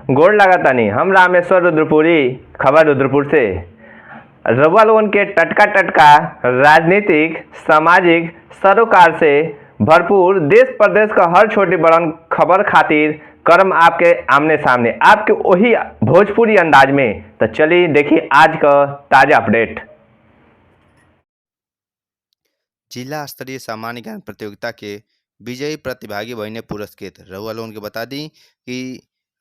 गोड़ लगातानी हम रामेश्वर रुद्रपुरी। खबर रुद्रपुर से रउआ लोगन के टटका राजनीतिक सामाजिक सरोकार से भरपूर देश प्रदेश का हर छोटी बड़न खबर खातिर करम आपके आमने सामने आपके वही भोजपुरी अंदाज में। तो चलिए देखिए आज का ताजा अपडेट। जिला स्तरीय सामान्य ज्ञान प्रतियोगिता के विजयी प्रतिभागी बने पुरस्कृत। रउआ लोगन के बता दी कि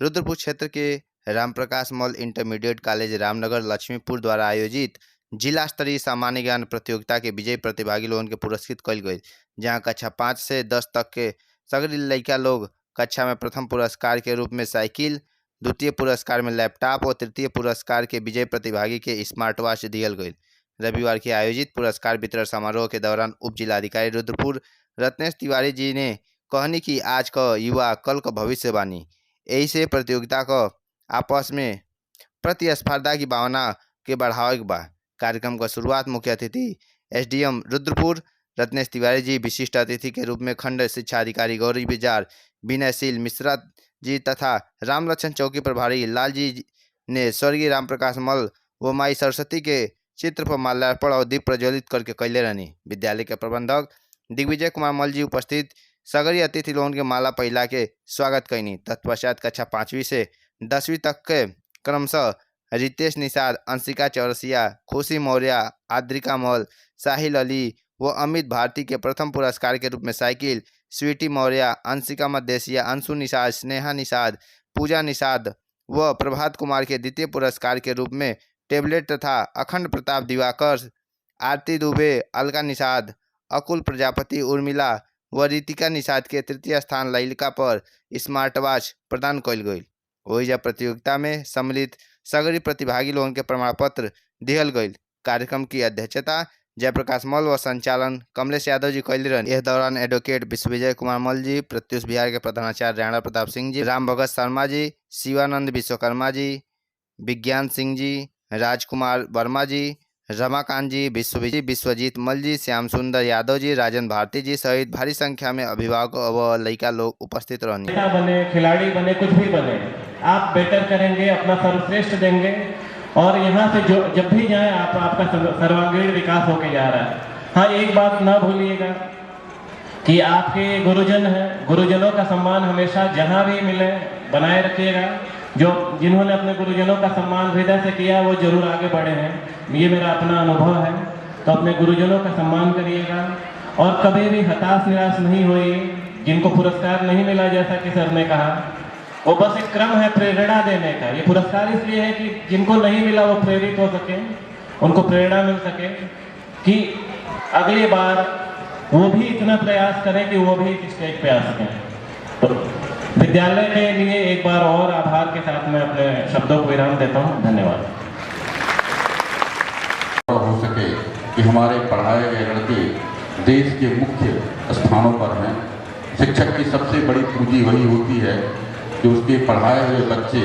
रुद्रपुर क्षेत्र के रामप्रकाश मॉल इंटरमीडिएट कॉलेज रामनगर लक्ष्मीपुर द्वारा आयोजित जिला स्तरीय सामान्य ज्ञान प्रतियोगिता के विजयी प्रतिभागी लोगन के पुरस्कृत कल गई, जहां कक्षा 5 से 10 तक के सगरी लड़का लोग कक्षा में प्रथम पुरस्कार के रूप में साइकिल, द्वितीय पुरस्कार में लैपटॉप और तृतीय पुरस्कार के विजयी प्रतिभागी के स्मार्ट वॉच दियल गई। रविवार के आयोजित पुरस्कार वितरण समारोह के दौरान उप जिलाधिकारी रुद्रपुर रत्नेश तिवारी जी ने कहनी कि आज का युवा कल का भविष्य बानी, यही से प्रतियोगिता को आपस में प्रतिस्पर्धा की भावना के बढ़ावे बा। कार्यक्रम का शुरुआत मुख्य अतिथि एसडीएम रुद्रपुर रत्नेश तिवारी जी, विशिष्ट अतिथि के रूप में खंड शिक्षा अधिकारी गौरी बिजार, विनयशील मिश्रा जी तथा रामलक्षण चौकी प्रभारी लाल जी ने स्वर्गीय रामप्रकाश मल व माई सरस्वती के चित्र पर माल्यार्पण और दीप प्रज्वलित करके कैले रहनी। विद्यालय के प्रबंधक दिग्विजय कुमार मल जी उपस्थित सगरी अतिथि लोगों के माला पहिला के स्वागत कैनी। तत्पश्चात कक्षा 5वीं से 10वीं तक के क्रमशः रितेश निषाद, अंशिका चौरसिया, खुशी मौर्य, आद्रिका मौल, साहिल अली व अमित भारती के प्रथम पुरस्कार के रूप में साइकिल, स्वीटी मौर्य, अंशिका मदेशिया, अंशु निषाद, स्नेहा निषाद, पूजा निषाद व प्रभात कुमार के द्वितीय पुरस्कार के रूप में टेबलेट तथा अखंड प्रताप दिवाकर, आरती दुबे, अलका निषाद, अकुल प्रजापति, उर्मिला व रितिका निषाद के तृतीय स्थान ललिका पर स्मार्ट वॉच प्रदान कल गई। वही प्रतियोगिता में सम्मिलित सगरी प्रतिभागी लोगों के प्रमाण पत्र दिहल गई। कार्यक्रम की अध्यक्षता जयप्रकाश मल व संचालन कमलेश यादव जी कैली रही। इस दौरान एडवोकेट विश्वविजय कुमार मल जी, प्रत्युष बिहार के प्रधानाचार्य राणा प्रताप सिंह जी, राम भगत शर्मा जी, शिवानंद विश्वकर्मा जी, विज्ञान सिंह जी, राजकुमार वर्मा जी, रमाकांत जी, विश्वजीत मल जी, श्याम सुंदर यादव जी, राजन भारती जी सहित भारी संख्या में अभिभावक व लड़का लोग उपस्थित रहने। नेता बने, खिलाड़ी बने, कुछ भी बने, आप बेटर करेंगे, अपना सर्वश्रेष्ठ देंगे और यहाँ से जो जब भी जाए आपका सर्वांगीण विकास होके जा रहा है। हाँ, एक बात ना भूलिएगा कि आपके गुरुजन हैं, गुरुजनों का सम्मान हमेशा जहाँ भी मिले बनाए रखिएगा। जो जिन्होंने अपने गुरुजनों का सम्मान हृदय से किया वो जरूर आगे बढ़े हैं, ये मेरा अपना अनुभव है। तो अपने गुरुजनों का सम्मान करिएगा और कभी भी हताश निराश नहीं होइए। जिनको पुरस्कार नहीं मिला, जैसा कि सर ने कहा, वो बस एक क्रम है प्रेरणा देने का। ये पुरस्कार इसलिए है कि जिनको नहीं मिला वो प्रेरित हो सके, उनको प्रेरणा मिल सके कि अगली बार वो भी इतना प्रयास करें कि वो भी इस स्टेज पे आ सकें। तो विद्यालय के लिए एक बार और आभार के साथ मैं अपने शब्दों को विराम देता हूँ। धन्यवाद। हो सके कि हमारे पढ़ाए गए लड़के देश के मुख्य स्थानों पर हैं। शिक्षक की सबसे बड़ी पूंजी वही होती है कि उसके पढ़ाए हुए बच्चे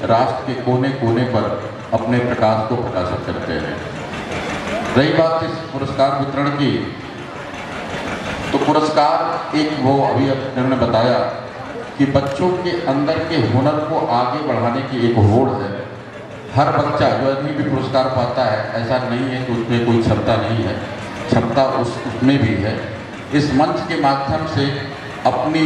राष्ट्र के कोने कोने पर अपने प्रकाश को प्रकाशित करते हैं। रही बात इस पुरस्कार वितरण की, तो पुरस्कार एक वो अभी आपने बताया कि बच्चों के अंदर के हुनर को आगे बढ़ाने की एक होड़ है। हर बच्चा जो आदमी भी पुरस्कार पाता है, ऐसा नहीं है कि उसमें कोई क्षमता नहीं है, क्षमता उसमें भी है। इस मंच के माध्यम से अपनी